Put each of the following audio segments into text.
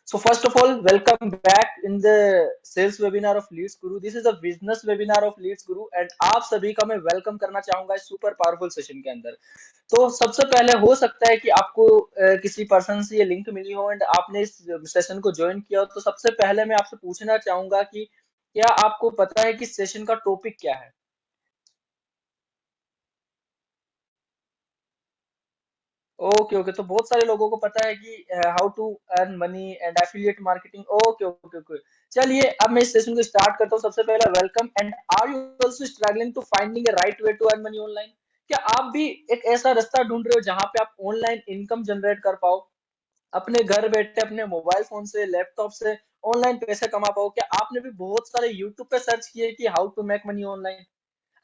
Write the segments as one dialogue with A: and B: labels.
A: So first of all, welcome back in the sales webinar of Leads Guru. This is a business webinar of Leads Guru and आप सभी का मैं welcome करना चाहूंगा इस super powerful session के अंदर। तो सबसे पहले हो सकता है कि आपको किसी पर्सन से ये लिंक मिली हो एंड आपने इस सेशन को ज्वाइन किया हो। तो सबसे पहले मैं आपसे पूछना चाहूंगा कि क्या आपको पता है कि सेशन का टॉपिक क्या है? ओके ओके, तो बहुत सारे लोगों को पता है कि how to earn money and affiliate marketing. Okay okay okay, चलिए अब मैं इस सेशन को स्टार्ट करता हूँ। सबसे पहले welcome and are you also struggling to finding a right way to earn money online? क्या आप भी एक ऐसा रास्ता ढूंढ रहे हो जहां पे आप ऑनलाइन इनकम जनरेट कर पाओ, अपने घर बैठे अपने मोबाइल फोन से लैपटॉप से ऑनलाइन पैसे कमा पाओ? क्या आपने भी बहुत सारे यूट्यूब पे सर्च किए कि how to make money online?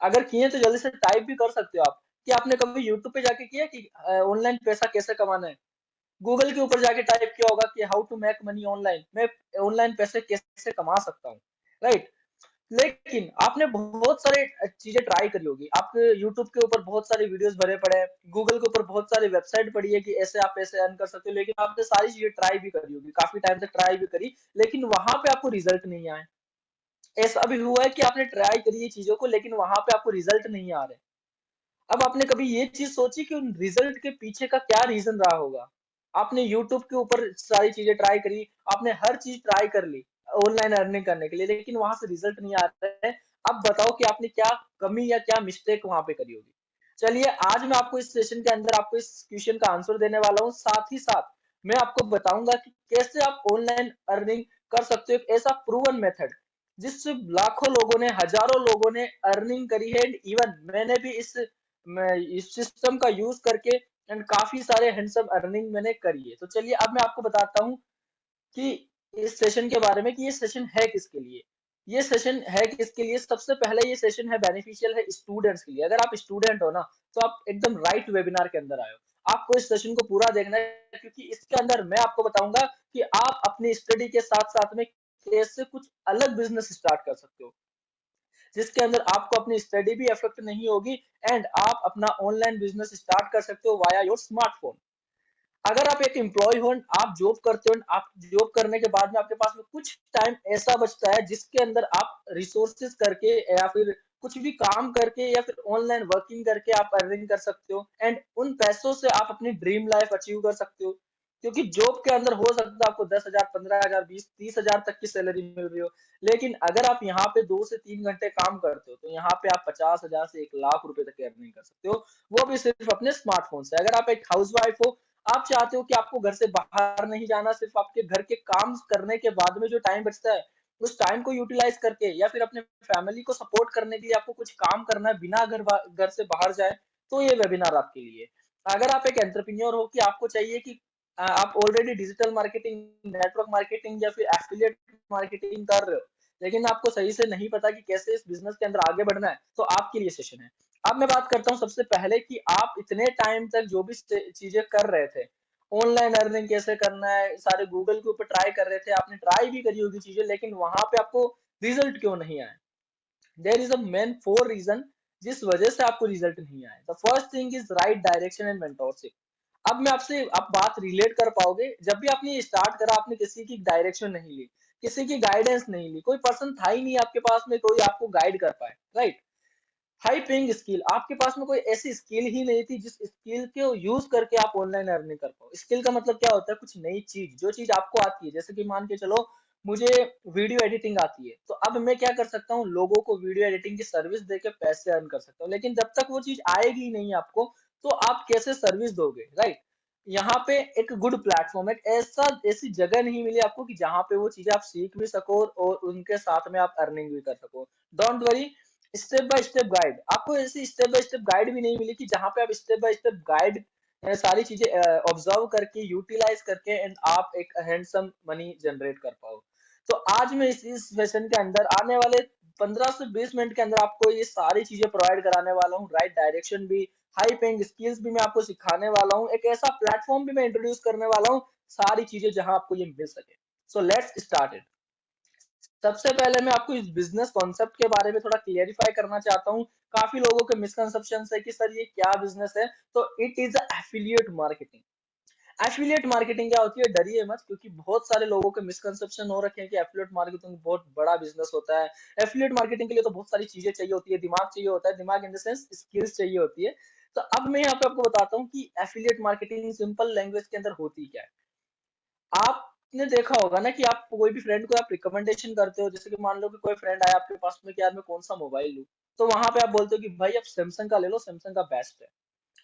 A: अगर किए तो जल्दी से टाइप भी कर सकते हो आप कि आपने कभी यूट्यूब पे जाके किया कि ऑनलाइन पैसा कैसे कमाना है। गूगल के ऊपर जाके टाइप किया होगा कि how to make money online, मैं ऑनलाइन पैसे कैसे कमा सकता हूँ, राइट? लेकिन आपने बहुत सारे चीजें ट्राई करी होगी, आप यूट्यूब के ऊपर बहुत सारे वीडियोस भरे पड़े हैं, गूगल के ऊपर बहुत सारी वेबसाइट पड़ी है कि ऐसे आप पैसे अर्न कर सकते हो, लेकिन आपने सारी चीजें ट्राई भी करी होगी, काफी टाइम तक ट्राई भी करी, लेकिन वहां पे आपको रिजल्ट नहीं आए। ऐसा भी हुआ है कि आपने ट्राई करी ये चीजों को लेकिन वहां पे आपको रिजल्ट नहीं आ रहे। अब आपने कभी ये चीज सोची कि उन रिजल्ट के पीछे का क्या रीजन रहा होगा? आपने यूट्यूब के ऊपर सारी चीजें ट्राई करी, आपने हर चीज ट्राई कर ली ऑनलाइन अर्निंग करने के लिए, लेकिन वहां से रिजल्ट नहीं आ रहा है। अब बताओ कि आपने क्या कमी या क्या मिस्टेक वहां पे करी होगी। चलिए आज मैं आपको इस सेशन के अंदर आपको इस क्वेश्चन का आंसर देने वाला हूँ, साथ ही साथ मैं आपको बताऊंगा कि कैसे आप ऑनलाइन अर्निंग कर सकते हो, एक ऐसा प्रूवन मेथड जिससे लाखों लोगों ने हजारों लोगों ने अर्निंग करी है। एंड इवन मैंने भी मैं इस सिस्टम का यूज करके एंड काफी सारे हैंडसम अर्निंग मैंने करी है। तो चलिए अब मैं आपको बताता हूँ कि इस सेशन के बारे में कि ये सेशन है किसके लिए। ये सेशन है किसके लिए? सबसे पहले ये सेशन है बेनिफिशियल है स्टूडेंट्स के लिए। अगर आप स्टूडेंट हो ना तो आप एकदम राइट वेबिनार के अंदर आए हो। आपको इस सेशन को पूरा देखना है क्योंकि इसके अंदर मैं आपको बताऊंगा कि आप अपनी स्टडी के साथ साथ में कैसे कुछ अलग बिजनेस स्टार्ट कर सकते हो, जिसके अंदर आपको अपनी स्टडी भी अफेक्ट नहीं होगी एंड आप अपना ऑनलाइन बिजनेस स्टार्ट कर सकते हो वाया योर स्मार्टफोन। अगर आप एक एम्प्लॉय हो, आप जॉब करते हो, आप जॉब करने के बाद में आपके पास में कुछ टाइम ऐसा बचता है जिसके अंदर आप रिसोर्सेज करके या फिर कुछ भी काम करके या फिर ऑनलाइन वर्किंग करके आप अर्निंग कर सकते हो एंड उन पैसों से आप अपनी ड्रीम लाइफ अचीव कर सकते हो। क्योंकि जॉब के अंदर हो सकता है आपको 10,000 15,000 20 30,000 तक की सैलरी मिल रही हो, लेकिन अगर आप यहाँ पे 2 से 3 घंटे काम करते हो तो यहाँ पे आप 50,000 से 1 लाख रुपए तक अर्निंग कर सकते हो, वो भी सिर्फ अपने स्मार्टफोन से। अगर आप एक हाउस वाइफ हो, आप चाहते हो कि आपको घर से बाहर नहीं जाना, सिर्फ आपके घर के काम करने के बाद में जो टाइम बचता है उस टाइम को यूटिलाइज करके या फिर अपने फैमिली को सपोर्ट करने के लिए आपको कुछ काम करना है बिना घर से बाहर जाए, तो ये वेबिनार आपके लिए। अगर आप एक एंटरप्रेन्योर हो कि आपको चाहिए कि आप already digital marketing, network marketing या फिर एफिलिएट मार्केटिंग कर रहे हो, लेकिन आपको सही से नहीं पता कि कैसे इस बिजनेस के अंदर आगे बढ़ना है, तो आपके लिए सेशन है। अब मैं बात करता हूँ सबसे पहले कि आप इतने टाइम तक जो भी चीजें कर रहे थे, ऑनलाइन अर्निंग कैसे करना है, सारे गूगल के ऊपर ट्राई कर रहे थे, आपने ट्राई भी करी होगी चीजें, लेकिन वहां पे आपको रिजल्ट क्यों नहीं आए? There is a main four reason जिस वजह से आपको रिजल्ट नहीं आए। The first thing is right direction and mentorship. अब मैं आपसे आप बात रिलेट कर पाओगे, जब भी आपने ये स्टार्ट करा आपने किसी की डायरेक्शन नहीं ली, किसी की गाइडेंस नहीं ली, कोई पर्सन था ही नहीं आपके पास में कोई आपको गाइड कर पाए, राइट? हाई पेइंग स्किल, आपके पास में कोई ऐसी स्किल ही नहीं थी जिस स्किल को यूज करके आप ऑनलाइन अर्निंग कर पाओ। स्किल का मतलब क्या होता है? कुछ नई चीज, जो चीज आपको आती है। जैसे कि मान के चलो मुझे वीडियो एडिटिंग आती है, तो अब मैं क्या कर सकता हूँ, लोगों को वीडियो एडिटिंग की सर्विस देके पैसे अर्न कर सकता हूँ, लेकिन जब तक वो चीज आएगी ही नहीं आपको तो आप कैसे सर्विस दोगे, राइट? यहाँ पे एक गुड प्लेटफॉर्म, एक ऐसा ऐसी जगह नहीं मिली आपको कि जहाँ पे वो चीजें आप सीख भी सको और उनके साथ में आप अर्निंग भी कर सको। Don't worry, step by step guide, आपको ऐसी स्टेप बाय स्टेप गाइड भी नहीं मिली कि जहां पे आप स्टेप बाय स्टेप गाइड सारी चीजें ऑब्जर्व करके यूटिलाइज करके एंड आप एक हैंडसम मनी जनरेट कर पाओ। तो आज मैं इस सेशन के अंदर आने वाले 15 से 20 मिनट के अंदर आपको ये सारी चीजें प्रोवाइड कराने वाला हूँ, राइट डायरेक्शन भी, हाई पेइंग स्किल्स भी मैं आपको सिखाने वाला हूँ, एक ऐसा प्लेटफॉर्म भी मैं इंट्रोड्यूस करने वाला हूँ, सारी चीजें जहां आपको ये मिल सके। So let's start it. सबसे पहले मैं आपको इस बिजनेस कॉन्सेप्ट के बारे में थोड़ा क्लियरिफाई करना चाहता हूँ। काफी लोगों के मिसकंसेप्शन है कि सर ये क्या बिजनेस है, तो it is affiliate marketing. Affiliate marketing क्या होती है? डरिए मत, क्योंकि बहुत सारे लोगों के मिसकंसेप्शन हो रखे हैं कि एफिलिएट मार्केटिंग बहुत बड़ा बिजनेस होता है। एफिलिएट मार्केटिंग के लिए तो बहुत सारी चीजें चाहिए होती है, दिमाग चाहिए होता है, दिमाग इन द सेंस स्किल्स चाहिए होती है। तो अब मैं यहाँ पे आपको बताता हूँ कि एफिलिएट मार्केटिंग सिंपल लैंग्वेज के अंदर होती क्या है। आपने देखा होगा ना कि आप कोई भी फ्रेंड को आप रिकमेंडेशन करते हो, जैसे कि मान लो कि कोई फ्रेंड आया आपके पास में कि यार मैं कौन सा मोबाइल लूं, तो वहां पे आप बोलते हो कि भाई आप सैमसंग का ले लो, सैमसंग का बेस्ट है।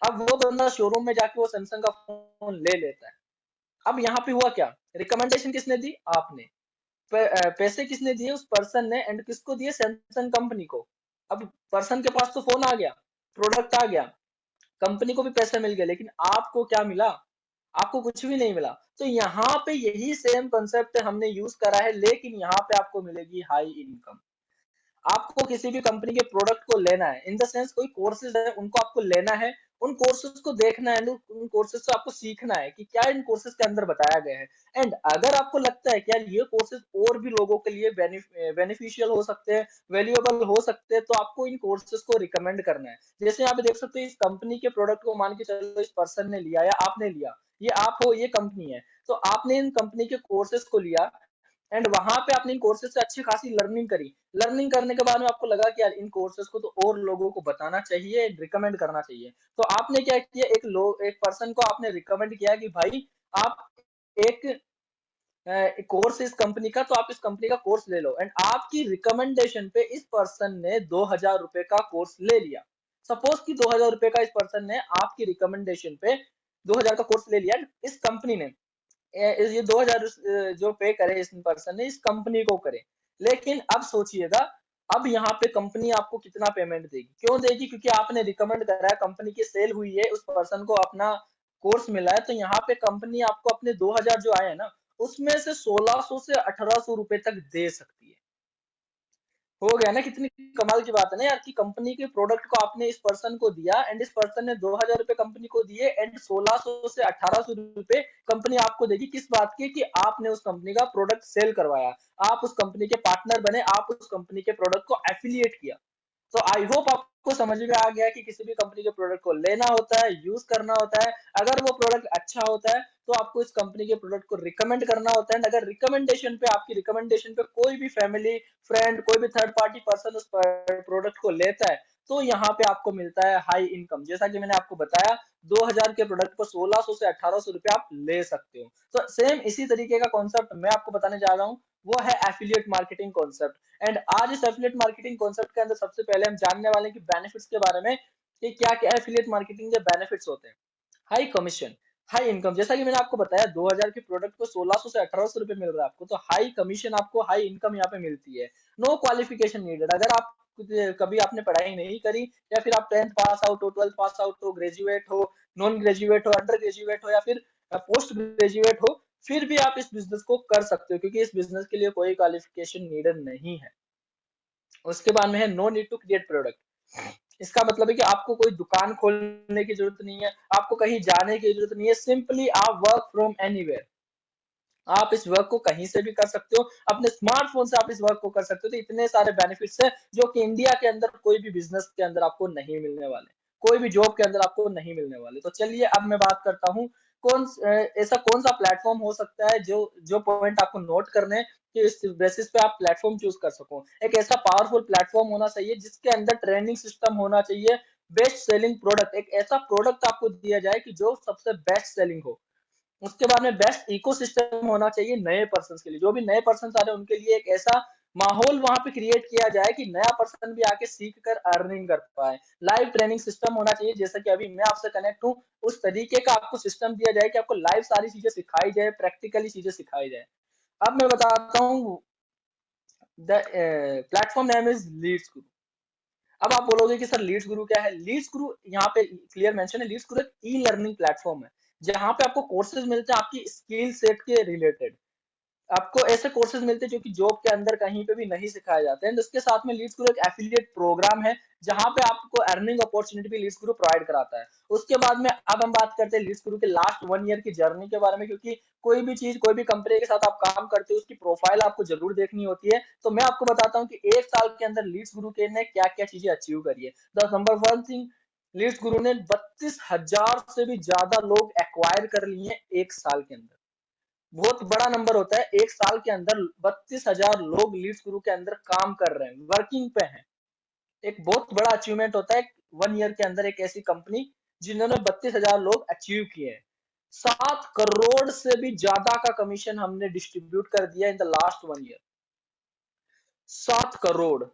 A: अब वो बंदा शोरूम में जाके वो सैमसंग का फोन ले लेता है। अब यहाँ पे हुआ क्या? रिकमेंडेशन किसने दी? आपने। पैसे किसने दिए? उस पर्सन ने। एंड किसको दिए? सैमसंग कंपनी को। अब पर्सन के पास तो फोन आ गया, प्रोडक्ट आ गया, कंपनी को भी पैसे मिल गए, लेकिन आपको क्या मिला? आपको कुछ भी नहीं मिला। तो यहाँ पे यही सेम कंसेप्ट हमने यूज करा है, लेकिन यहाँ पे आपको मिलेगी हाई इनकम। आपको किसी भी कंपनी के प्रोडक्ट को लेना है, इन द सेंस कोई कोर्सेज है उनको आपको लेना है, उन कोर्सेज को देखना है, उन कोर्सेज से आपको सीखना है कि क्या इन कोर्सेज के अंदर बताया गया है। एंड अगर आपको लगता है कि यार ये कोर्सेज और भी लोगों के लिए बेनिफिशियल हो सकते हैं, वैल्यूएबल हो सकते हैं, तो आपको इन कोर्सेज को रिकमेंड करना है। जैसे यहाँ पे देख सकते हो, इस कंपनी के प्रोडक्ट को मान के चलो इस पर्सन ने लिया या आपने लिया, ये आप हो, ये कंपनी है, तो आपने इन कंपनी के कोर्सेज को लिया एंड वहां पे आपने इन कोर्सेज से अच्छी खासी लर्निंग करी। लर्निंग करने के बाद में आपको लगा कि यार इन कोर्सेज को तो और लोगों को बताना चाहिए, रिकमेंड करना चाहिए। तो आपने क्या किया? एक पर्सन को आपने रिकमेंड किया कि भाई आप एक कोर्स इस कंपनी का, तो आप इस कंपनी का कोर्स ले लो। एंड आपकी रिकमेंडेशन पे इस पर्सन ने 2,000 रुपए का कोर्स ले लिया। सपोज कि 2,000 रुपए का इस पर्सन ने आपकी रिकमेंडेशन पे 2,000 का कोर्स ले लिया। इस कंपनी ने ये 2,000 जो पे करे इस पर्सन ने, इस कंपनी को करे। लेकिन अब सोचिएगा, अब यहाँ पे कंपनी आपको कितना पेमेंट देगी? क्यों देगी? क्योंकि आपने रिकमेंड करा है, कंपनी की सेल हुई है, उस पर्सन को अपना कोर्स मिला है, तो यहाँ पे कंपनी आपको अपने 2,000 जो आए हैं ना, उसमें से 1,600 से 1,800 रुपए तक दे सकती है। हो गया ना? कितनी कमाल की बात है ना यार, कि कंपनी के प्रोडक्ट को आपने इस पर्सन को दिया एंड इस पर्सन ने 2,000 रुपए कंपनी को दिए एंड 1,600 से 1,800 रुपए कंपनी आपको देगी। किस बात की? कि आपने उस कंपनी का प्रोडक्ट सेल करवाया, आप उस कंपनी के पार्टनर बने, आप उस कंपनी के प्रोडक्ट को एफिलिएट किया। तो आई होप आपको समझ में आ गया कि किसी भी कंपनी के प्रोडक्ट को लेना होता है, यूज करना होता है। अगर वो प्रोडक्ट अच्छा होता है तो आपको इस कंपनी के प्रोडक्ट को रिकमेंड करना होता है। अगर रिकमेंडेशन पे, आपकी रिकमेंडेशन पे कोई भी फैमिली, फ्रेंड, कोई भी थर्ड पार्टी पर्सन उस प्रोडक्ट को लेता है, तो यहाँ पे आपको मिलता है हाई इनकम। जैसा कि मैंने आपको बताया, 2,000 के प्रोडक्ट पर 1,600 से 1,800 रुपए आप ले सकते हो। तो सेम इसी तरीके का कॉन्सेप्ट मैं आपको बताने जा रहा हूँ, वो है एफिलिएट मार्केटिंग कॉन्सेप्ट। एंड आज इस एफिलिएट मार्केटिंग कॉन्सेप्ट के अंदर सबसे पहले हम जानने वाले हैं कि बेनिफिट्स के बारे में, कि क्या क्या एफिलिएट मार्केटिंग के बेनिफिट्स होते हैं। High commission, high income. जैसा कि मैंने आपको बताया, 2,000 के प्रोडक्ट को 1,600 से 1,800 रुपए मिल रहा है आपको, तो हाई कमीशन, आपको हाई इनकम यहाँ पे मिलती है। No qualification needed. अगर आप कभी आपने पढ़ाई नहीं करी, या फिर आप 10th पास आउट हो, 12th पास आउट हो, ग्रेजुएट हो, नॉन ग्रेजुएट हो, अंडर ग्रेजुएट हो, या फिर पोस्ट ग्रेजुएट हो, फिर भी आप इस बिजनेस को कर सकते हो, क्योंकि इस बिजनेस के लिए कोई क्वालिफिकेशन नीडेड नहीं है। उसके बाद में है no need to create product. इसका मतलब है कि आपको कोई दुकान खोलने की जरूरत नहीं है, आपको कहीं जाने की जरूरत नहीं है, सिंपली आप वर्क फ्रॉम एनीवेयर। आप इस वर्क को कहीं से भी कर सकते हो, अपने स्मार्टफोन से आप इस वर्क को कर सकते हो। तो इतने सारे बेनिफिट्स हैं जो कि इंडिया के अंदर कोई भी बिजनेस के अंदर आपको नहीं मिलने वाले, कोई भी जॉब के अंदर आपको नहीं मिलने वाले। तो चलिए अब मैं बात करता हूँ, ऐसा कौन सा प्लेटफॉर्म हो सकता है जो जो पॉइंट आपको नोट करने हैं, कि इस बेसिस पे आप प्लेटफॉर्म चूज कर सको। एक ऐसा पावरफुल प्लेटफॉर्म होना चाहिए जिसके अंदर ट्रेंडिंग सिस्टम होना चाहिए, बेस्ट सेलिंग प्रोडक्ट, एक ऐसा प्रोडक्ट आपको दिया जाए कि जो सबसे बेस्ट सेलिंग हो। उसके बाद में बेस्ट इकोसिस्टम होना चाहिए नए पर्सन के लिए, जो भी नए पर्सन आ रहे हैं उनके लिए एक ऐसा माहौल वहां पे क्रिएट किया जाए कि नया पर्सन भी आके सीख कर अर्निंग कर पाए। लाइव ट्रेनिंग सिस्टम होना चाहिए, जैसा कि अभी मैं आपसे कनेक्ट हूँ, उस तरीके का आपको सिस्टम दिया जाए कि आपको लाइव सारी चीजें सिखाई जाए, प्रैक्टिकली चीजें सिखाई जाए। अब मैं बताता हूँ, the platform name is Leeds गुरु। अब आप बोलोगे कि सर लीड्स गुरु क्या है? लीड्स गुरु यहाँ पे क्लियर मेंशन है, लीड्स गुरु एक ई लर्निंग प्लेटफॉर्म है, जहाँ पे आपको कोर्सेज मिलते हैं आपकी स्किल सेट के रिलेटेड। आपको ऐसे कोर्सेज मिलते हैं जो कि जॉब के अंदर कहीं पे भी नहीं सिखाए जाते हैं। इसके साथ में लीड्स गुरु एक एफिलिएट प्रोग्राम है, जहां पे आपको अर्निंग अपॉर्चुनिटी भी लीड्स गुरु प्रोवाइड कराता है। उसके बाद में अब हम बात करते हैं लीड्स गुरु के लास्ट 1 ईयर की जर्नी के बारे में, क्योंकि कोई भी चीज, कोई भी कंपनी के साथ आप काम करते हो, उसकी प्रोफाइल आपको जरूर देखनी होती है। तो मैं आपको बताता हूँ कि 1 साल के अंदर लीड्स गुरु के ने क्या क्या चीजें अचीव करी है। The number one thing, Leads Guru ने 32,000 से भी ज्यादा लोग एक्वायर कर लिए हैं एक साल के अंदर। बहुत बड़ा नंबर होता है, एक साल के अंदर 32,000 लोग लीड्स गुरु के अंदर काम कर रहे हैं, वर्किंग पे हैं। एक बहुत बड़ा अचीवमेंट होता है 1 ईयर के अंदर एक ऐसी कंपनी जिन्होंने 32,000 लोग अचीव किए हैं। 7 करोड़ से भी ज्यादा का कमीशन हमने डिस्ट्रीब्यूट कर दिया in the last 1 year. 7 crore,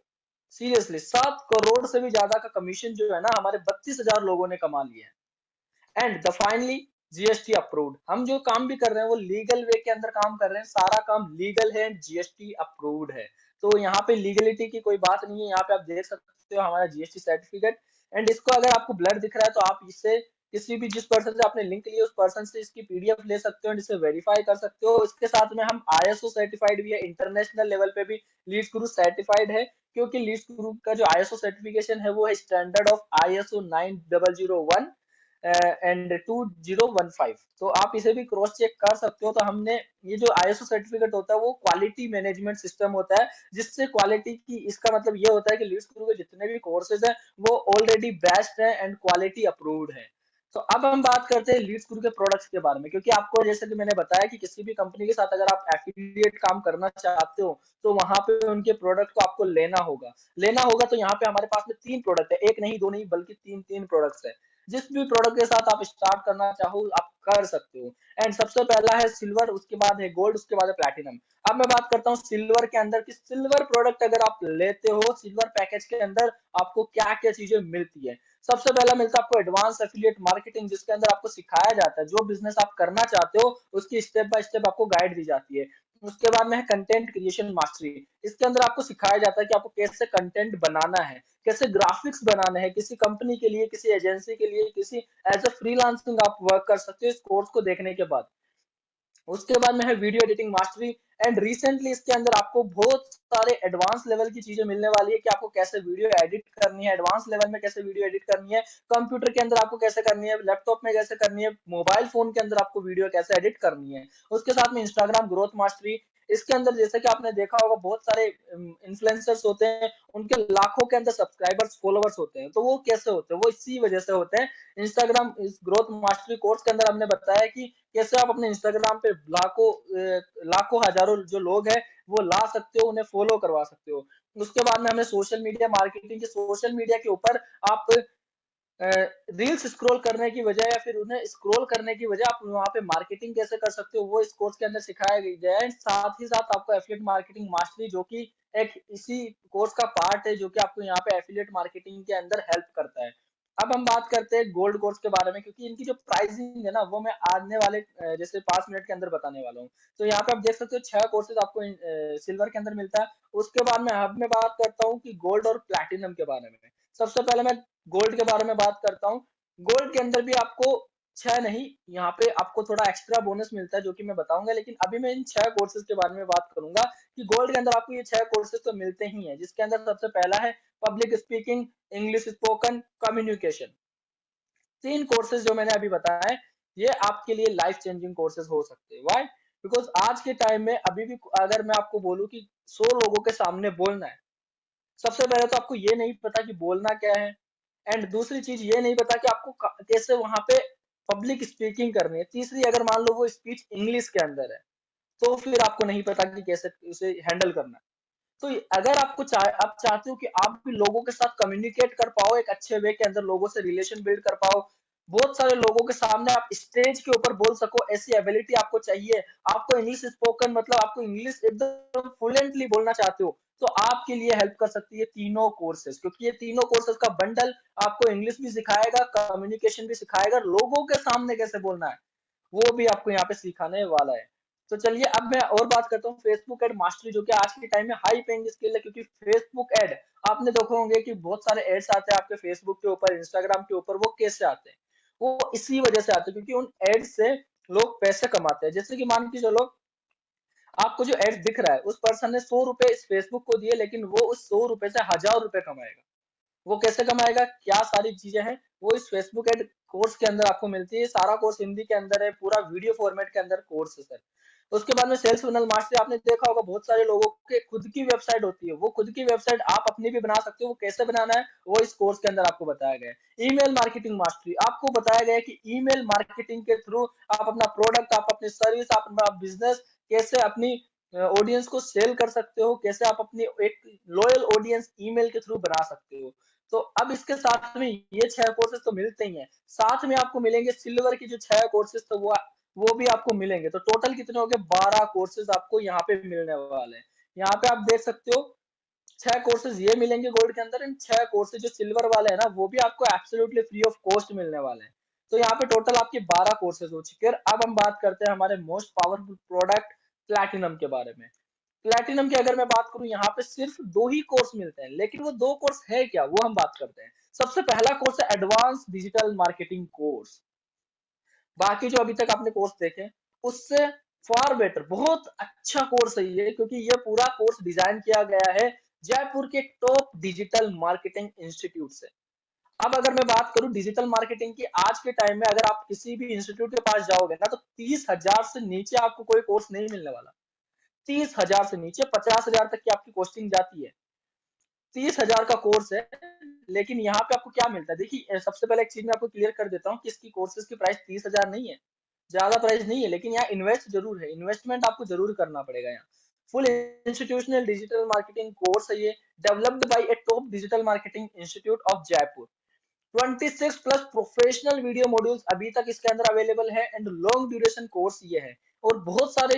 A: seriously 7 crore से भी ज्यादा का कमीशन जो है ना हमारे 32,000 लोगों ने कमा लिया है। And the finally GST approved. हम जो काम भी कर रहे हैं वो लीगल वे के अंदर काम कर रहे हैं, सारा काम लीगल है, जीएसटी अप्रूव्ड है। तो यहाँ पे लीगलिटी की कोई बात नहीं है। यहाँ पे आप देख सकते हो हमारा जीएसटी सर्टिफिकेट। एंड इसको अगर आपको ब्लर दिख रहा है तो आप इससे किसी भी जिस पर्सन से आपने लिंक लिया उस पर्सन से इसकी पीडीएफ ले सकते हो एंड इसे वेरीफाई कर सकते हो। इसके साथ में हम आईएसओ सर्टिफाइड भी है, इंटरनेशनल लेवल पे भी लीड्स गुरु सर्टिफाइड है, क्योंकि लीड्स गुरु का जो आईएसओ सर्टिफिकेशन है वो है स्टैंडर्ड ऑफ आईएसओ 9001 एंड 2015। तो आप इसे भी क्रॉस चेक कर सकते हो। तो हमने ये जो आईएसओ सर्टिफिकेट होता है वो क्वालिटी मैनेजमेंट सिस्टम होता है, जिससे क्वालिटी की, इसका मतलब ये होता है कि लीड्स गुरु के जितने भी कोर्सेज हैं वो ऑलरेडी बेस्ट है एंड क्वालिटी अप्रूव्ड है। तो अब हम बात करते हैं लीड्स गुरु के प्रोडक्ट्स के बारे में, क्योंकि आपको जैसे कि मैंने बताया कि किसी भी कंपनी के साथ अगर आप एफिलिएट काम करना चाहते हो तो वहां पे उनके प्रोडक्ट को आपको लेना होगा। तो यहाँ पे हमारे पास में 3 प्रोडक्ट है, एक नहीं दो नहीं बल्कि तीन तीन प्रोडक्ट्स है। जिस भी प्रोडक्ट के साथ आप स्टार्ट करना चाहो आप कर सकते हो। एंड सबसे पहला है सिल्वर, उसके बाद है गोल्ड, उसके बाद है प्लैटिनम। अब मैं बात करता हूँ सिल्वर के अंदर कि सिल्वर प्रोडक्ट अगर आप लेते हो, सिल्वर पैकेज के अंदर आपको क्या क्या चीजें मिलती है। सबसे पहला मिलता है आपको एडवांस एफिलिएट मार्केटिंग, जिसके अंदर आपको सिखाया जाता है जो बिजनेस आप करना चाहते हो उसकी स्टेप बाय स्टेप आपको गाइड दी जाती है। उसके बाद में है कंटेंट क्रिएशन मास्टरी। इसके अंदर आपको सिखाया जाता है कि आपको कैसे कंटेंट बनाना है, कैसे ग्राफिक्स बनाने हैं, किसी कंपनी के लिए, किसी एजेंसी के लिए, किसी एज ए फ्रीलांसिंग आप वर्क कर सकते हो इस कोर्स को देखने के बाद। उसके बाद में है video editing mastery. And recently इसके अंदर आपको बहुत सारे एडवांस लेवल की चीजें मिलने वाली है कि आपको कैसे वीडियो एडिट करनी है, एडवांस लेवल में कैसे वीडियो एडिट करनी है, कंप्यूटर के अंदर आपको कैसे करनी है, लैपटॉप में कैसे करनी है, मोबाइल फोन के अंदर आपको वीडियो कैसे एडिट करनी है। उसके साथ में इंस्टाग्राम ग्रोथ मास्टरी। इसके अंदर जैसे कि आपने देखा होगा बहुत सारे इन्फ्लुएंसर्स होते हैं, उनके लाखों के अंदर सब्सक्राइबर्स फॉलोवर्स होते हैं। तो वो कैसे होते हैं, वो इसी वजह से होते हैं। इंस्टाग्राम इस ग्रोथ मास्टरी कोर्स के अंदर हमने बताया कि कैसे आप अपने इंस्टाग्राम पे लाखों हजारों जो लोग हैं वो ला सकते हो, उन्हें फॉलो करवा सकते हो। उसके बाद में हमने सोशल मीडिया मार्केटिंग के, सोशल मीडिया के ऊपर आप रील्स स्क्रॉल करने की बजाय या फिर उन्हें स्क्रॉल करने की बजाय आप वहां पे मार्केटिंग कैसे कर सकते हो वो इस कोर्स के अंदर सिखाया गया है। साथ ही साथ आपको एफिलिएट मार्केटिंग मास्टरी, जो कि एक इसी कोर्स का पार्ट है, जो कि आपको यहाँ पे एफिलिएट मार्केटिंग के अंदर हेल्प करता है। अब हम बात करते हैं गोल्ड कोर्स के बारे में, क्योंकि इनकी जो प्राइसिंग है ना वो मैं आने वाले जैसे 5 मिनट के अंदर बताने वाला हूँ। तो यहाँ पे आप देख सकते हो 6 कोर्सेज आपको सिल्वर के अंदर मिलता है। उसके बाद में अब मैं बात करता हूँ कि गोल्ड और प्लैटिनम के बारे में। सबसे पहले मैं गोल्ड के बारे में बात करता हूँ। गोल्ड के अंदर भी आपको 6 नहीं, यहाँ पे आपको थोड़ा एक्स्ट्रा बोनस मिलता है जो कि मैं बताऊंगा, लेकिन अभी मैं इन 6 कोर्सेज के बारे में बात करूंगा कि गोल्ड के अंदर आपको ये 6 कोर्सेज तो मिलते ही हैं, जिसके अंदर सबसे पहला है public speaking, English spoken, communication. 3 courses जो मैंने अभी बताया है ये आपके लिए लाइफ चेंजिंग कोर्सेज हो सकते हैं। व्हाई? बिकॉज आज के टाइम में अभी भी अगर मैं आपको बोलूं कि 100 लोगों के सामने बोलना है, सबसे पहले तो आपको ये नहीं पता कि बोलना क्या है। एंड दूसरी चीज ये नहीं पता कि आपको कैसे वहां पे पब्लिक स्पीकिंग करनी है। तीसरी, अगर मान लो वो स्पीच इंग्लिश के अंदर है तो फिर आपको नहीं पता कि कैसे उसे हैंडल करना है। तो अगर आप चाहते हो कि आप भी लोगों के साथ कम्युनिकेट कर पाओ एक अच्छे वे के अंदर, लोगों से रिलेशन बिल्ड कर पाओ, बहुत सारे लोगों के सामने आप स्टेज के ऊपर बोल सको, ऐसी एबिलिटी आपको चाहिए। आपको इंग्लिश स्पोकन मतलब आपको इंग्लिश एकदम फ्लुएंटली बोलना चाहते हो, तो आपके लिए हेल्प कर सकती है तीनों कोर्सेज, क्योंकि ये तीनों कोर्सेज का बंडल आपको इंग्लिश भी सिखाएगा, कम्युनिकेशन भी सिखाएगा, लोगों के सामने कैसे बोलना है वो भी आपको यहाँ पे सिखाने वाला है। तो चलिए अब मैं और बात करता हूँ फेसबुक एड मास्टरी, जो कि आज के टाइम में हाई पेइंग स्किल है। क्योंकि फेसबुक एड आपने देखे होंगे कि बहुत सारे एड्स आते हैं आपके फेसबुक के ऊपर, इंस्टाग्राम के ऊपर। वो कैसे आते हैं? वो इसी वजह से आते हैं क्योंकि उन एड्स से लोग पैसे कमाते हैं। जैसे कि मान के चलो आपको जो एड्स दिख रहा है उस पर्सन ने 100 रुपए इस फेसबुक को दिए, लेकिन वो उस 100 रुपए से 1000 रुपए कमाएगा। वो कैसे कमाएगा, क्या सारी चीजें हैं वो इस फेसबुक एड कोर्स के अंदर आपको मिलती है। सारा कोर्स हिंदी के अंदर है, पूरा वीडियो फॉर्मेट के अंदर कोर्स है सर। उसके बाद में सेल्स फनल मास्टरी आपने देखा होगा, बहुत सारे लोगों के खुद की वेबसाइट होती है, वो खुद की वेबसाइट आप अपनी भी बना सकते हो। वो कैसे बनाना है वो इस कोर्स के अंदर आपको बताया गया है। ईमेल मार्केटिंग मास्टरी आपको बताया गया है कि ईमेल मार्केटिंग के थ्रू आप अपना प्रोडक्ट, आप अपनी सर्विस, आप अपना बिजनेस कैसे अपनी ऑडियंस को सेल कर सकते हो, कैसे आप अपनी एक लॉयल ऑडियंस ईमेल के थ्रू बना सकते हो। तो अब इसके साथ में ये 6 कोर्सेज तो मिलते ही हैं, साथ में आपको मिलेंगे सिल्वर की जो 6 कोर्सेज, तो वो भी आपको मिलेंगे। तो टोटल कितने हो गए, 12 कोर्सेज आपको यहाँ पे मिलने वाले हैं। यहाँ पे आप देख सकते हो 6 कोर्सेज ये मिलेंगे गोल्ड के अंदर, एंड 6 कोर्सेज जो सिल्वर वाले हैं ना, वो भी आपको एब्सोल्युटली फ्री ऑफ कॉस्ट मिलने वाले हैं। तो यहाँ पे टोटल आपके 12 कोर्सेज हो चुके हैं। अब हम बात करते हैं हमारे मोस्ट पावरफुल प्रोडक्ट प्लैटिनम के बारे में। प्लैटिनम की अगर मैं बात करूं, यहाँ पे सिर्फ 2 ही कोर्स मिलते हैं, लेकिन वो 2 कोर्स है क्या, वो हम बात करते हैं। सबसे पहला कोर्स है एडवांस डिजिटल मार्केटिंग कोर्स। बाकी जो अभी तक आपने कोर्स देखे उससे फार बेटर, बहुत अच्छा कोर्स है ये, क्योंकि ये पूरा कोर्स डिजाइन किया गया है जयपुर के टॉप डिजिटल मार्केटिंग इंस्टीट्यूट से। अब अगर मैं बात करूं डिजिटल मार्केटिंग की, आज के टाइम में अगर आप किसी भी इंस्टीट्यूट के पास जाओगे ना, तो 30,000 से नीचे आपको कोई कोर्स नहीं मिलने वाला। 30,000 से नीचे 50,000 तक की आपकी कॉस्टिंग जाती है। 30,000 का कोर्स है, लेकिन यहाँ पे आपको क्या मिलता है, देखिए सबसे पहले एक चीज मैं आपको क्लियर कर देता हूँ कि इसकी कोर्सेज की प्राइस 30,000 नहीं है, ज्यादा प्राइस नहीं है, लेकिन यहाँ इन्वेस्ट जरूर है, इन्वेस्टमेंट आपको जरूर करना पड़ेगा। यहाँ full institutional digital marketing course है ये, developed by A top digital marketing institute of Jaipur. 26 plus professional video modules अभी तक इसके अंदर अवेलेबल है, एंड लॉन्ग ड्यूरेशन कोर्स ये है। और बहुत सारे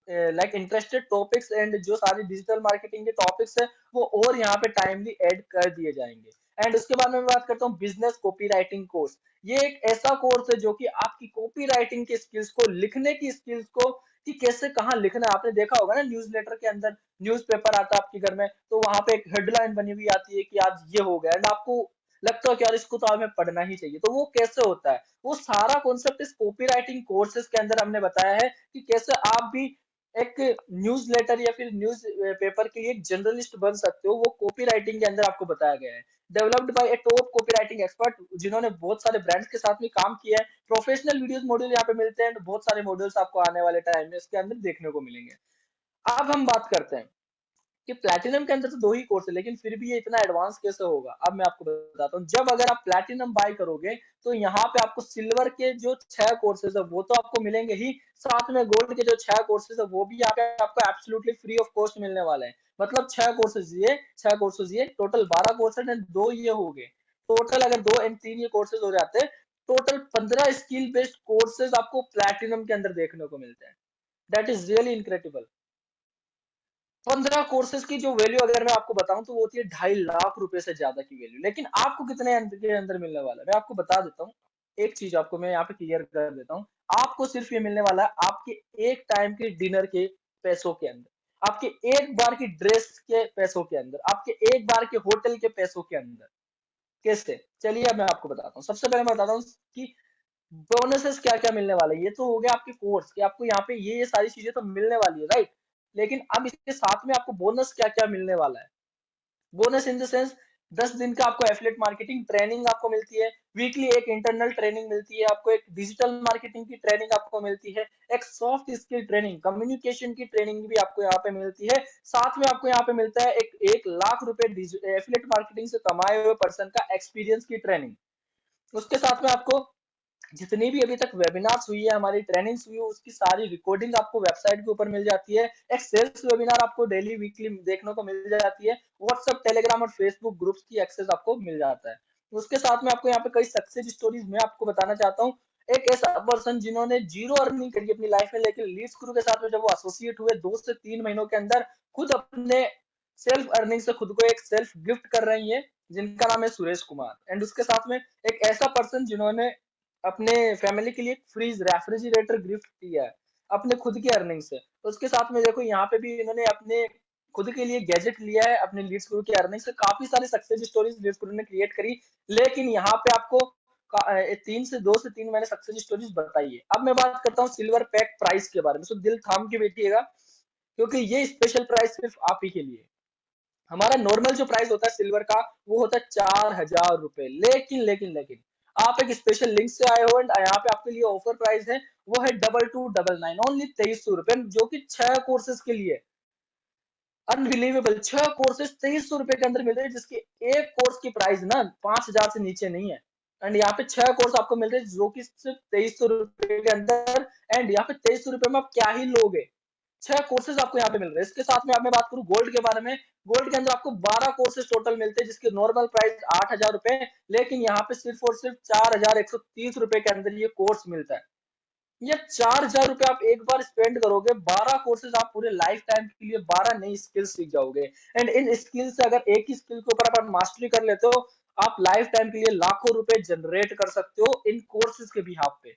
A: लाइक इंटरेस्टेड टॉपिक्स एंड जो सारे डिजिटल मार्केटिंग के टॉपिक्स है वो और यहाँ पे टाइमली ऐड कर दिए जाएंगे। एंड उसके बाद में मैं बात करता हूँ बिजनेस कॉपीराइटिंग कोर्स। ये एक ऐसा कोर्स है जो कि आपकी कॉपीराइटिंग के स्किल्स को, लिखने की स्किल्स को, कि कैसे कहाँ लिखना है। आपने देखा होगा ना न्यूज़लेटर के अंदर, न्यूज़पेपर आता है आपके घर में, तो वहां पे एक हेडलाइन बनी हुई आती है कि आज ये हो गया, एंड आपको लगता है कि यार इसको तो हमें पढ़ना ही चाहिए। तो वो कैसे होता है, वो सारा कॉन्सेप्ट इस कॉपीराइटिंग कोर्सेज के अंदर हमने बताया है कि कैसे आप भी एक न्यूज लेटर या फिर न्यूज पेपर के लिए एक जर्नलिस्ट बन सकते हो। वो कॉपी राइटिंग के अंदर आपको बताया गया है। Developed by A top copy writing expert, जिन्होंने बहुत सारे ब्रांड्स के साथ में काम किया है। प्रोफेशनल वीडियोस मॉड्यूल यहाँ पे मिलते हैं, बहुत सारे मॉड्यूल्स आपको आने वाले टाइम में इसके अंदर देखने को मिलेंगे। अब हम बात करते हैं कि प्लैटिनम के अंदर तो 2 ही कोर्स है, लेकिन फिर भी ये इतना एडवांस कैसे होगा। अब मैं आपको बताता हूँ। जब अगर आप प्लैटिनम बाय करोगे, तो यहाँ पे आपको सिल्वर के जो 6 कोर्सेज है वो तो आपको मिलेंगे ही, साथ में गोल्ड के जो 6 कोर्सेज है वो भी यहाँ पे आपको एब्सोल्युटली फ्री ऑफ कॉस्ट मिलने वाले हैं। मतलब 6 कोर्सेज ये टोटल 12 कोर्सेज एंड 2 ये हो गए। टोटल अगर 2 एंड 3 ये कोर्सेज हो जाते हैं, टोटल 15 स्किल बेस्ड कोर्सेज आपको प्लैटिनम के अंदर देखने को मिलते हैं। That is really incredible. 15 courses की जो वैल्यू अगर मैं आपको बताऊं तो वो होती है 2.5 लाख रुपए से ज्यादा की वैल्यू। लेकिन आपको कितने के अंदर मिलने वाला है, मैं आपको बता देता हूँ। एक चीज आपको मैं यहाँ पे क्लियर कर देता हूँ। आपको सिर्फ ये मिलने वाला है आपके एक टाइम के डिनर के पैसों के अंदर, आपके एक बार की ड्रेस के पैसों के अंदर, आपके एक बार के होटल के पैसों के अंदर। कैसे, चलिए अब मैं आपको बताता हूँ। सबसे पहले मैं बताता हूँ कि बोनसेस क्या क्या मिलने वाले। ये तो हो गया आपके कोर्स कि आपको यहाँ पे ये सारी चीजें तो मिलने वाली है, राइट। लेकिन अब इसके साथ में आपको बोनस क्या क्या मिलने वाला है। बोनस इन द सेंस 10 दिन का आपको एफिलिएट मार्केटिंग ट्रेनिंग आपको मिलती है, वीकली एक इंटरनल ट्रेनिंग मिलती है आपको, एक डिजिटल मार्केटिंग की ट्रेनिंग आपको मिलती है, एक सॉफ्ट स्किल ट्रेनिंग, कम्युनिकेशन की ट्रेनिंग भी आपको यहाँ पे मिलती है। साथ में आपको यहाँ पे मिलता है एक 1 लाख रुपए एफिलिएट मार्केटिंग से कमाए हुए पर्सन का एक्सपीरियंस की ट्रेनिंग। उसके साथ में आपको जितनी भी अभी तक वेबिनार्स हुई है, हमारी ट्रेनिंग्स हुई है, उसकी सारी रिकॉर्डिंग आपको वेबसाइट के ऊपर मिल जाती है। एक सेल्स वेबिनार आपको डेली वीकली देखने को मिल जाती है। व्हाट्सएप, टेलीग्राम और फेसबुक ग्रुप्स की एक्सेस आपको मिल जाता है। उसके साथ में आपको यहाँ पे कई सक्सेस स्टोरीज मैं आपको बताना चाहता हूँ। एक ऐसा पर्सन जिन्होंने जीरो अर्निंग करी अपनी लाइफ में, लेकिन लीड्स गुरु के साथ में जब वो एसोसिएट हुए 2 से 3 महीनों के अंदर खुद अपने सेल्फ अर्निंग से खुद को एक सेल्फ गिफ्ट कर रही है, जिनका नाम है सुरेश कुमार। एंड उसके साथ में एक ऐसा पर्सन जिन्होंने अपने फैमिली के लिए फ्रीज रेफ्रिजरेटर गिफ्ट किया है अपने खुद की अर्निंग से। तो उसके साथ में देखो यहाँ पे भी इन्होंने अपने खुद के लिए गैजेट लिया है अपने लीड्स गुरु की अर्निंग से। काफी सारी सक्सेस स्टोरीज लीड्स गुरु ने क्रिएट करी। लेकिन यहाँ पे आपको 2 से 3 मैंने सक्सेस स्टोरीज बताई है। अब मैं बात करता हूँ सिल्वर पैक प्राइस के बारे में, तो दिल थाम के बैठिएगा, क्योंकि ये स्पेशल प्राइस सिर्फ आप ही के लिए। हमारा नॉर्मल जो प्राइस होता है सिल्वर का वो होता है 4,000 रुपए। लेकिन लेकिन लेकिन आप एक स्पेशल लिंक से आए हो एंड यहाँ पे आपके लिए ऑफर प्राइस है वो है 2299 ओनली 2300 रुपए, जो कि 6 कोर्सेज के लिए अनबिलीवेबल। 6 कोर्सेज 2300 रुपए के अंदर मिल रहे हैं, जिसकी एक कोर्स की प्राइस ना 5000 से नीचे नहीं है। एंड यहाँ पे 6 कोर्स आपको मिल रहे हैं जो कि सिर्फ 2300 रुपए के अंदर। एंड यहाँ पे 2300 रुपए में आप क्या ही लोगे, 6 कोर्सेज आपको यहाँ पे मिल रहे हैं। इसके साथ में आप मैं बात करूँ गोल्ड के बारे में, गोल्ड के अंदर आपको 12 कोर्सेज टोटल मिलते हैं, जिसकी नॉर्मल प्राइस 8000 रुपए, लेकिन यहाँ पे सिर्फ और सिर्फ 4130 रुपए के अंदर ये कोर्स मिलता है। ये 4000 रुपए आप एक बार स्पेंड करोगे, 12 कोर्सेज आप पूरे लाइफ टाइम के लिए 12 नई स्किल सीख जाओगे। एंड इन स्किल से अगर एक ही स्किल के ऊपर आप मास्टरी कर लेते हो, आप लाइफ टाइम के लिए लाखों रुपए जनरेट कर सकते हो इन कोर्सेज के बिहाफ पे।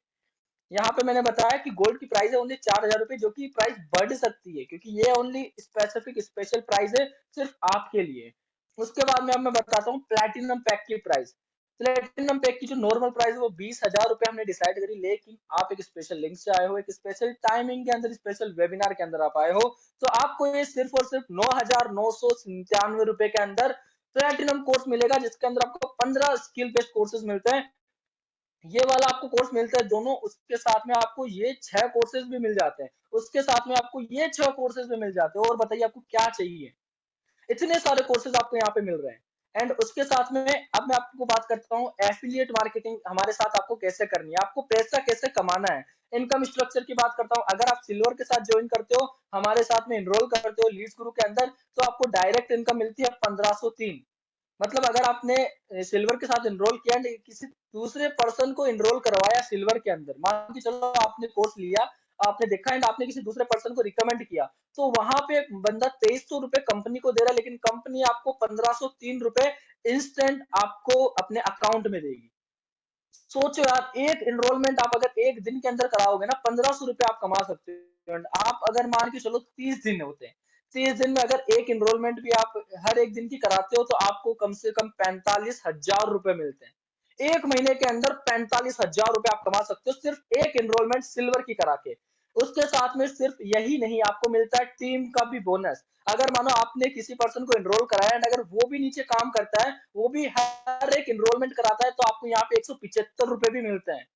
A: यहाँ पे मैंने बताया कि गोल्ड की प्राइस है ओनली 4000 रुपए, जो कि प्राइस बढ़ सकती है क्योंकि ये ओनली स्पेसिफिक स्पेशल प्राइस है सिर्फ आपके लिए। उसके बाद में अब मैं बताता हूँ प्लैटिनम पैक की प्राइस। प्लेटिनम पैक की जो नॉर्मल प्राइस है वो 20,000 रुपए हमने डिसाइड करी, लेकिन आप एक स्पेशल लिंक से आए हो, एक स्पेशल टाइमिंग के अंदर, स्पेशल वेबिनार के अंदर आप आए हो, तो आपको ये सिर्फ और सिर्फ 9,997 रुपए के अंदर प्लेटिनम कोर्स मिलेगा, जिसके अंदर आपको 15 स्किल बेस्ड कोर्सेज मिलते हैं। ये वाला आपको कोर्स मिलता है दोनों, उसके साथ में आपको ये 6 कोर्सेज भी मिल जाते हैं, उसके साथ में आपको ये 6 कोर्सेज भी मिल जाते हैं। और बताइए आपको क्या चाहिए, इतने सारे कोर्सेज आपको यहाँ पे मिल रहे हैं। एंड उसके साथ में अब मैं आपको बात करता हूँ एफिलिएट मार्केटिंग हमारे साथ आपको कैसे करनी है, आपको पैसा कैसे कमाना है। इनकम स्ट्रक्चर की बात करता हूँ, अगर आप सिल्वर के साथ ज्वाइन करते हो, हमारे साथ में इनरोल करते हो लीड्स गुरु के अंदर, तो आपको डायरेक्ट इनकम मिलती है 1503। मतलब अगर आपने सिल्वर के साथ एनरोल किया एंड किसी दूसरे पर्सन को एनरोल करवाया सिल्वर के अंदर, मान के चलो आपने कोर्स लिया, आपने देखा एंड आपने किसी दूसरे पर्सन को रिकमेंड किया, तो वहां पे बंदा 2300 रुपए कंपनी को दे रहा है, लेकिन कंपनी आपको 1503 रुपए इंस्टेंट आपको अपने अकाउंट में देगी। सोचो यार, एक एनरोलमेंट आप अगर एक दिन के अंदर कराओगे ना, 1500 रुपए आप कमा सकते हो। And आप अगर मान के चलो 30 दिन होते हैं, 30 दिन में अगर एक एनरोलमेंट भी आप हर एक दिन की कराते हो, तो आपको कम से कम 45,000 रुपए मिलते हैं। एक महीने के अंदर 45,000 रुपए आप कमा सकते हो सिर्फ एक एनरोलमेंट सिल्वर की करा के। उसके साथ में सिर्फ यही नहीं, आपको मिलता है टीम का भी बोनस। अगर मानो आपने किसी पर्सन को एनरोल कराया एंड अगर वो भी नीचे काम करता है, वो भी हर एक एनरोलमेंट कराता है, तो आपको यहाँ पे 175 रुपए भी मिलते हैं।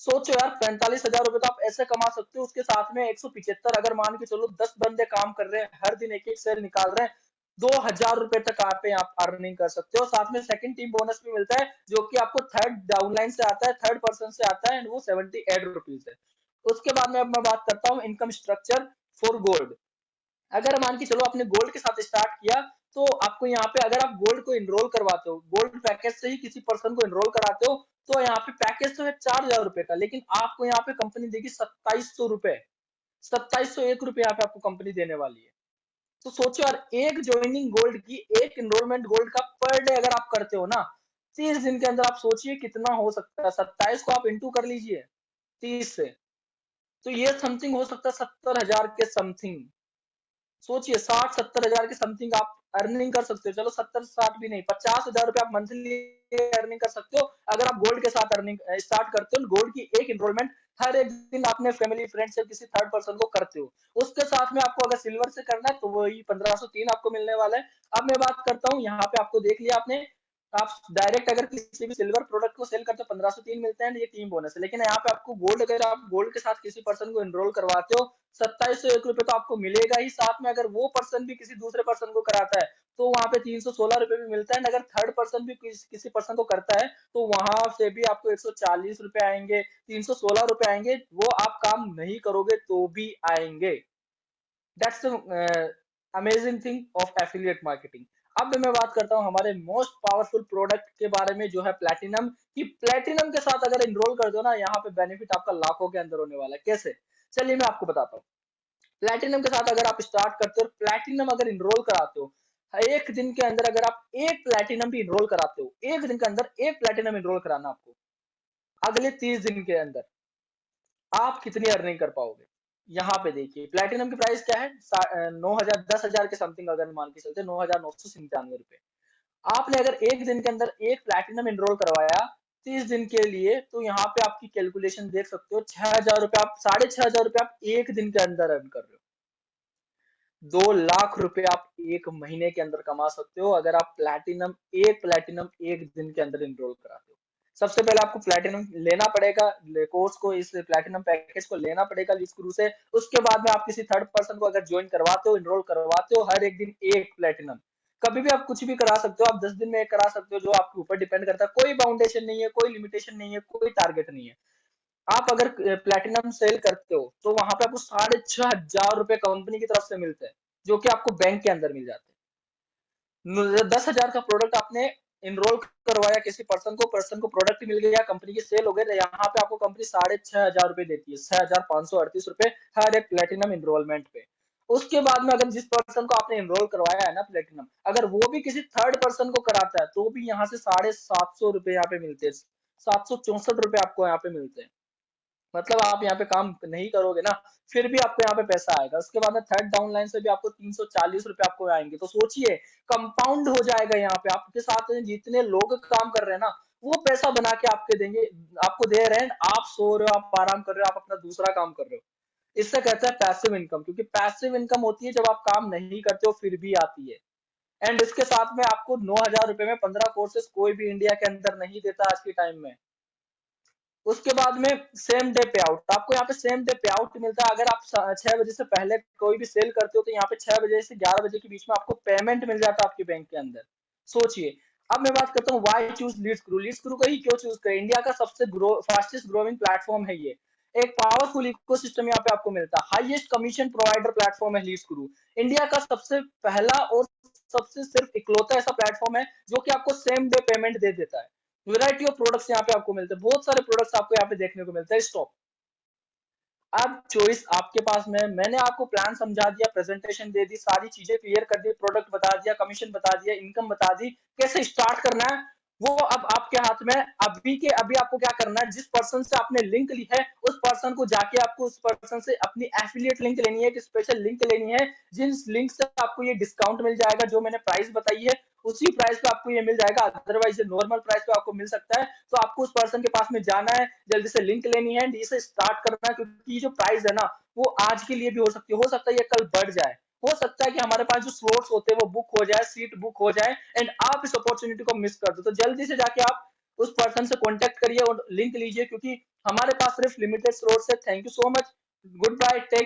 A: सोचो यार, 45,000 रुपए तो आप ऐसे कमा सकते हो। उसके साथ में 175, अगर मान के चलो 10 बंदे काम कर रहे हैं, हर दिन एक एक सेल निकाल रहे हैं, 2,000 रुपए तक आप अर्निंग कर सकते हो। साथ में सेकंड टीम बोनस भी मिलता है, जो कि आपको थर्ड डाउनलाइन से आता है, थर्ड पर्सन से आता है, एंड वो 78 रुपीज है। उसके बाद में अब मैं बात करता हूँ इनकम स्ट्रक्चर फॉर गोल्ड। अगर मान के चलो आपने गोल्ड के साथ स्टार्ट किया, तो आपको यहाँ पे अगर आप गोल्ड को इनरोल करवाते हो, गोल्ड पैकेज से ही किसी पर्सन को इनरोल कराते हो, तो यहाँ पे पैकेज तो है 4000 रुपए का, लेकिन आपको यहाँ पे कंपनी देगी 2700 रुपए, 2701 रुपए यहाँ पे आपको कंपनी देने वाली है। तो सोचो यार, एक ज्वाइनिंग गोल्ड की, एक इनरोलमेंट गोल्ड का पर डे अगर आप करते हो ना, 30 दिन के अंदर, आप सोचिए कितना हो सकता है। 27 को आप इंटू कर लीजिए 30 से, तो ये समथिंग हो सकता है 70,000 के समथिंग। सोचिए 60-70 हजार के समथिंग आप अर्निंग कर सकते हो। चलो 70-60 भी नहीं, 50,000 रुपए आप मंथली अर्निंग कर सकते हो अगर आप गोल्ड के साथ अर्निंग स्टार्ट करते हो। गोल्ड की एक इनरोलमेंट हर एक दिन अपने फैमिली फ्रेंड से किसी थर्ड पर्सन को करते हो। उसके साथ में आपको अगर सिल्वर से करना है, तो वही 1503 आपको मिलने वाला है। अब मैं बात करता हूँ, यहाँ पे आपको देख लिया आपने, आप डायरेक्ट अगर किसी भी सिल्वर प्रोडक्ट को सेल करते हो 1503 मिलते हैं, ये टीम बोनस है। लेकिन यहाँ पे आपको गोल्ड, अगर आप गोल्ड के साथ किसी पर्सन को एनरोल करवाते हो, 2701 रुपए तो आपको मिलेगा ही। साथ में अगर वो पर्सन भी किसी दूसरे पर्सन को कराता है, तो वहां पे 316 रुपए भी मिलता है। अगर थर्ड पर्सन भी किसी पर्सन को करता है, तो वहां से भी आपको 140 रुपए आएंगे, 316 रुपए आएंगे, वो आप काम नहीं करोगे तो भी आएंगे। That's amazing thing of affiliate marketing. अब मैं बात करता हूँ हमारे मोस्ट पावरफुल प्रोडक्ट के बारे में, जो है प्लैटिनम। कि प्लैटिनम के साथ अगर एनरोल कर दो ना, यहाँ पे बेनिफिट आपका लाखों के अंदर होने वाला है। कैसे, चलिए मैं आपको बताता हूँ। प्लैटिनम के साथ अगर आप स्टार्ट करते हो, प्लैटिनम अगर इनरोल कराते हो, एक दिन के अंदर अगर आप एक प्लैटिनम भी इनरोल कराते हो, एक दिन के अंदर एक प्लैटिनम इनरोल कराना आपको, अगले 30 दिन के अंदर आप कितनी अर्निंग कर पाओगे। यहाँ पे देखिए प्लैटिनम की प्राइस क्या है, 9,000, 10,000 के समथिंग अगर मान के चलते, 9,997 रुपए। आपने अगर एक दिन के अंदर एक प्लैटिनम इनरोल करवाया 30 दिन के लिए, तो यहाँ पे आपकी कैलकुलेशन देख सकते हो, 6,000 रुपए, आप 6,500 रुपए आप एक दिन के अंदर अर्न कर रहे हो। 2 लाख रुपए आप एक महीने के अंदर कमा सकते हो, अगर आप प्लैटिनम एक दिन के अंदर इनरोल कराते हो। सबसे पहले आपको प्लैटिनम लेना पड़ेगा, कोर्स को, इस प्लैटिनम पैकेज को लेना पड़ेगा लीड स्क्रू से। उसके बाद में आप किसी थर्ड पर्सन को अगर ज्वाइन करवाते हो, इनरोल करवाते हो, हर एक दिन एक प्लैटिनम। कभी भी आप कुछ भी करा सकते हो, आप 10 दिन में एक करा सकते हो, जो आपके ऊपर डिपेंड करता है। कोई बाउंडेशन नहीं है, कोई लिमिटेशन नहीं है, कोई टारगेट नहीं है। आप अगर प्लैटिनम सेल करते हो तो वहां पे आपको 6,500 रुपए कंपनी की तरफ से मिलते हैं, जो कि आपको बैंक के अंदर मिल जाते हैं। 10,000 का प्रोडक्ट आपने इनरोल करवाया किसी पर्सन को प्रोडक्ट मिल गया, कंपनी की सेल हो गई, तो यहाँ पे आपको कंपनी 6,500 रुपए देती है, 6,538 रुपए हर एक प्लेटिनम इनरोलमेंट पे। उसके बाद में अगर जिस पर्सन को आपने इनरोल करवाया है ना प्लेटिनम, अगर वो भी किसी थर्ड पर्सन को कराता है तो भी यहाँ से 750 रुपए यहाँ पे मिलते हैं, 764 रुपए आपको यहाँ पे मिलते हैं। मतलब आप यहाँ पे काम नहीं करोगे ना, फिर भी आपको यहाँ पे पैसा आएगा। उसके बाद में थर्ड डाउन लाइन से भी आपको 340 रुपए आपको आएंगे। तो सोचिए, कंपाउंड हो जाएगा यहाँ पे, आपके साथ जितने लोग काम कर रहे हैं ना, वो पैसा बना के आपके देंगे, आपको दे रहे हैं, आप सो रहे हो, आप आराम कर रहे हो, आप अपना दूसरा काम कर रहे हो। इससे कहते हैं पैसिव इनकम, क्योंकि पैसिव इनकम होती है जब आप काम नहीं करते हो फिर भी आती है। एंड इसके साथ में आपको 9,000 रुपए में 15 कोर्सेज कोई भी इंडिया के अंदर नहीं देता आज के टाइम में। उसके बाद में सेम डे पे आउट, आपको यहाँ पे सेम डे पे आउट मिलता है। अगर आप 6 बजे से पहले कोई भी सेल करते हो तो यहाँ पे 6 बजे से 11 बजे के बीच में आपको पेमेंट मिल जाता है आपके बैंक के अंदर। सोचिए। अब मैं बात करता हूँ why choose lead screw. Lead screw को ही क्यों चूज करें, इंडिया का सबसे फास्टेस्ट ग्रोइंग प्लेटफॉर्म है ये। एक पावरफुल इकोसिस्टम यहाँ पे आपको मिलता है, हाईएस्ट कमीशन प्रोवाइडर प्लेटफॉर्म है लीड स्क्रू। इंडिया का सबसे पहला और सबसे सिर्फ इकलौता ऐसा प्लेटफॉर्म है जो कि आपको सेम डे पेमेंट दे देता है। वैरायटी ऑफ प्रोडक्ट्स यहाँ पे आपको मिलते हैं, बहुत सारे प्रोडक्ट्स आपको यहाँ पे देखने को मिलते हैं। स्टॉप, अब चॉइस आपके पास में। मैंने आपको प्लान समझा दिया, प्रेजेंटेशन दे दी, सारी चीजें क्लियर कर दी, प्रोडक्ट बता दिया, कमीशन बता दिया, इनकम बता दी, कैसे स्टार्ट करना है वो अब आपके हाथ में। अभी के अभी आपको क्या करना है, जिस पर्सन से आपने लिंक ली है उस पर्सन को जाके आपको उस पर्सन से अपनी एफिलिएट लिंक लेनी है, एक स्पेशल लिंक लेनी है, जिस लिंक से आपको ये डिस्काउंट मिल जाएगा, जो मैंने प्राइस बताई है उसी प्राइस पे आपको ये मिल जाएगा। अदरवाइज नॉर्मल प्राइस पे आपको मिल सकता है। तो आपको उस पर्सन के पास में जाना है, जल्दी से लिंक लेनी है, इसे स्टार्ट करना है, क्योंकि जो प्राइस है ना वो आज के लिए भी हो सकता है ये कल बढ़ जाए। हो सकता है कि हमारे पास जो स्लॉट्स होते हैं वो बुक हो जाए, सीट बुक हो जाए, एंड आप इस अपॉर्चुनिटी को मिस कर दो। तो जल्दी से जाके आप उस पर्सन से कांटेक्ट करिए और लिंक लीजिए, क्योंकि हमारे पास सिर्फ लिमिटेड स्लॉट्स है। Thank you so much, goodbye, take